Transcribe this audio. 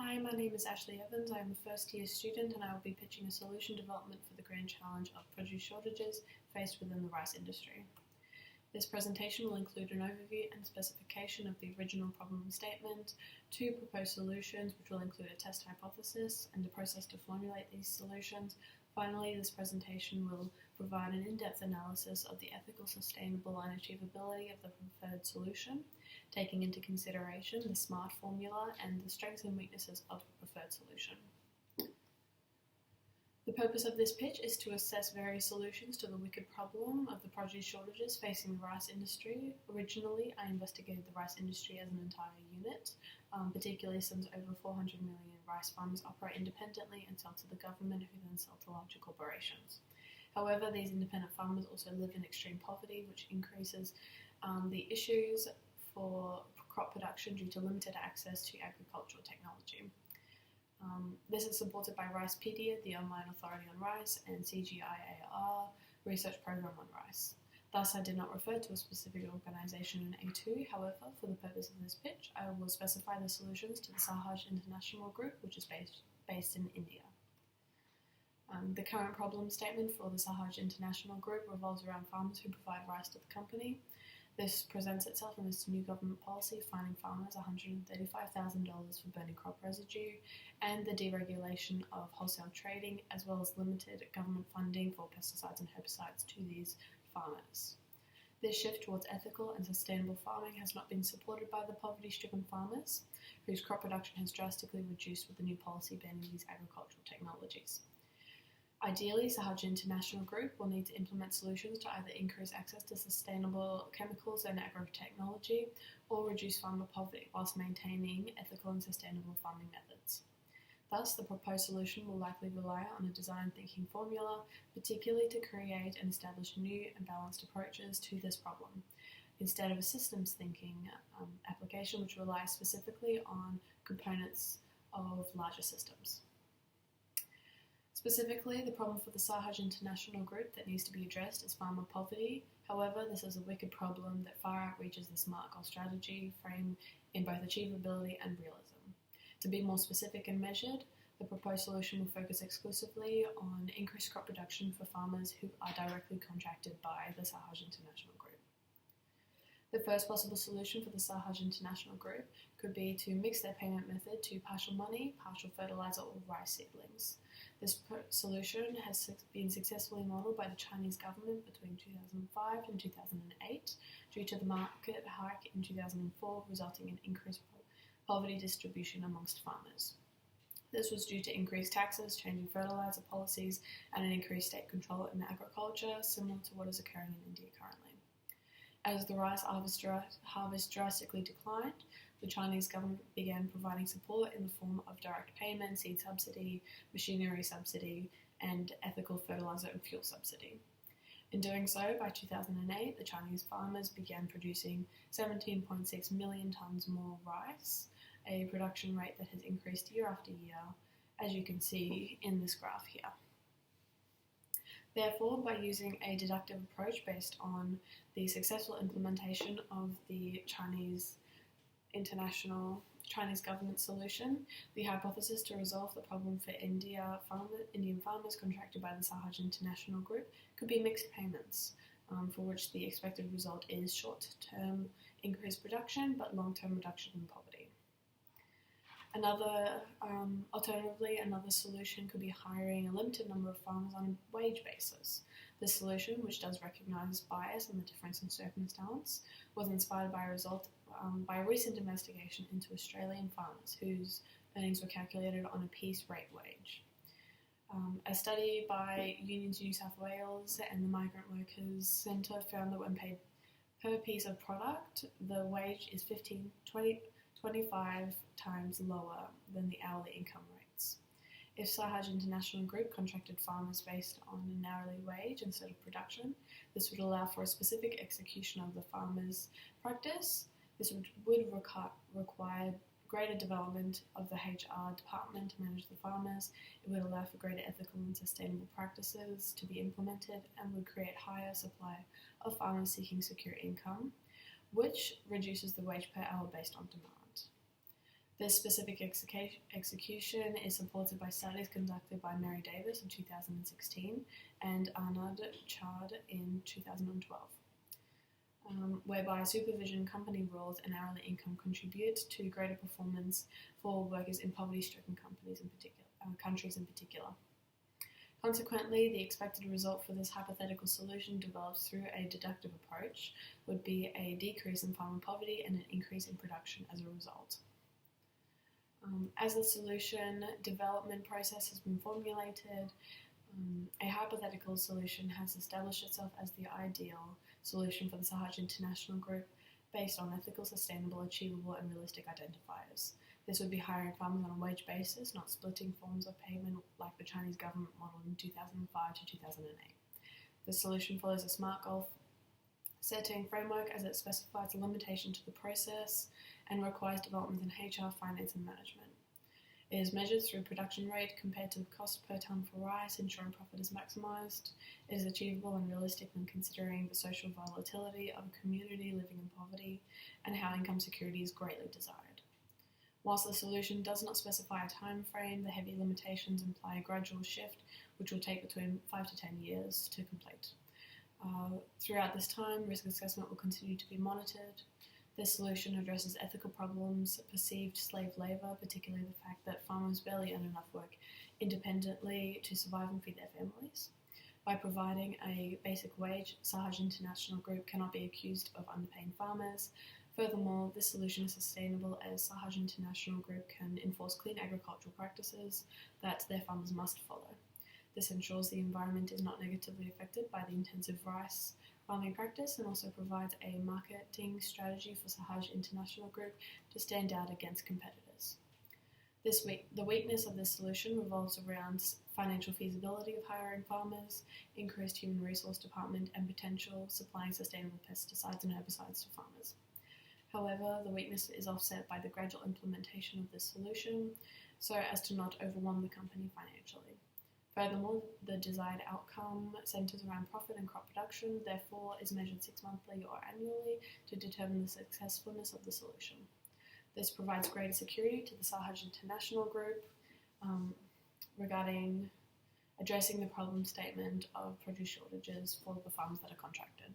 Hi, my name is Ashley Evans. I am a first year student and I will be pitching a solution development for the grand challenge of produce shortages faced within the rice industry. This presentation will include an overview and specification of the original problem statement, two proposed solutions which will include a test hypothesis and a process to formulate these solutions. Finally, this presentation will provide an in-depth analysis of the ethical, sustainable and achievability of the preferred solution, taking into consideration the SMART formula and the strengths and weaknesses of the preferred solution. The purpose of this pitch is to assess various solutions to the wicked problem of the produce shortages facing the rice industry. Originally, I investigated the rice industry as an entire unit, particularly since over 400 million rice farmers operate independently and sell to the government, who then sell to larger corporations. However, these independent farmers also live in extreme poverty, which increases the issues for crop production due to limited access to agricultural technology. This is supported by Ricepedia, the online authority on rice, and CGIAR research program on rice. Thus, I did not refer to a specific organisation in A2. However, for the purpose of this pitch, I will specify the solutions to the Sahaj International Group, which is based in India. The current problem statement for the Sahaj International Group revolves around farmers who provide rice to the company. This presents itself in its new government policy, fining farmers $135,000 for burning crop residue, and the deregulation of wholesale trading, as well as limited government funding for pesticides and herbicides to these farmers. This shift towards ethical and sustainable farming has not been supported by the poverty-stricken farmers, whose crop production has drastically reduced with the new policy banning these agricultural technologies. Ideally, Sahaj International Group will need to implement solutions to either increase access to sustainable chemicals and agrotechnology or reduce farmer poverty whilst maintaining ethical and sustainable farming methods. Thus, the proposed solution will likely rely on a design thinking formula, particularly to create and establish new and balanced approaches to this problem, instead of a systems thinking application which relies specifically on components of larger systems. Specifically, the problem for the Sahaj International Group that needs to be addressed is farmer poverty. However, this is a wicked problem that far outreaches the SMART goal strategy frame in both achievability and realism. To be more specific and measured, the proposed solution will focus exclusively on increased crop production for farmers who are directly contracted by the Sahaj International Group. The first possible solution for the Sahaj International Group could be to mix their payment method to partial money, partial fertilizer, or rice seedlings. This solution has been successfully modelled by the Chinese government between 2005 and 2008 due to the market hike in 2004, resulting in increased poverty distribution amongst farmers. This was due to increased taxes, changing fertilizer policies, and an increased state control in agriculture, similar to what is occurring in India currently. As the rice harvest drastically declined, the Chinese government began providing support in the form of direct payment, seed subsidy, machinery subsidy, and ethical fertilizer and fuel subsidy. In doing so, by 2008, the Chinese farmers began producing 17.6 million tonnes more rice, a production rate that has increased year after year, as you can see in this graph here. Therefore, by using a deductive approach based on the successful implementation of the Chinese government solution, the hypothesis to resolve the problem for Indian farmers contracted by the Sahaj International Group could be mixed payments, for which the expected result is short-term increased production but long-term reduction in poverty. Alternatively, another solution could be hiring a limited number of farmers on a wage basis. This solution, which does recognise bias and the difference in circumstance, was inspired by a recent investigation into Australian farmers whose earnings were calculated on a piece rate wage. A study by Unions New South Wales and the Migrant Workers Centre found that when paid per piece of product, the wage is 25 times lower than the hourly income rates. If Sahaj International Group contracted farmers based on an hourly wage instead of production, this would allow for a specific execution of the farmer's practice. This would require greater development of the HR department to manage the farmers. It would allow for greater ethical and sustainable practices to be implemented and would create higher supply of farmers seeking secure income, which reduces the wage per hour based on demand. This specific execution is supported by studies conducted by Mary Davis in 2016 and Arnaud Chard in 2012, whereby supervision, company rules, and hourly income contribute to greater performance for workers in poverty-stricken countries in particular. Consequently, the expected result for this hypothetical solution developed through a deductive approach would be a decrease in farmer poverty and an increase in production as a result. As the solution development process has been formulated, a hypothetical solution has established itself as the ideal solution for the Sahaj International Group based on ethical, sustainable, achievable, and realistic identifiers. This would be hiring farmers on a wage basis, not splitting forms of payment like the Chinese government model in 2005 to 2008. The solution follows a SMART goal setting framework as it specifies a limitation to the process and requires developments in HR, finance, and management. It is measured through production rate compared to the cost per tonne for rice, ensuring profit is maximised. It is achievable and realistic when considering the social volatility of a community living in poverty and how income security is greatly desired. Whilst the solution does not specify a time frame, the heavy limitations imply a gradual shift which will take between 5 to 10 years to complete. Throughout this time, risk assessment will continue to be monitored. This solution addresses ethical problems, perceived slave labour, particularly the fact that farmers barely earn enough work independently to survive and feed their families. By providing a basic wage, Sahaj International Group cannot be accused of underpaying farmers. Furthermore, this solution is sustainable as Sahaj International Group can enforce clean agricultural practices that their farmers must follow. This ensures the environment is not negatively affected by the intensive rice farming practice and also provides a marketing strategy for Sahaj International Group to stand out against competitors. The weakness of this solution revolves around financial feasibility of hiring farmers, increased human resource department, and potential supplying sustainable pesticides and herbicides to farmers. However, the weakness is offset by the gradual implementation of this solution so as to not overwhelm the company financially. Furthermore, the desired outcome centres around profit and crop production, therefore is measured 6 monthly or annually to determine the successfulness of the solution. This provides greater security to the Sahaj International Group regarding addressing the problem statement of produce shortages for the farms that are contracted.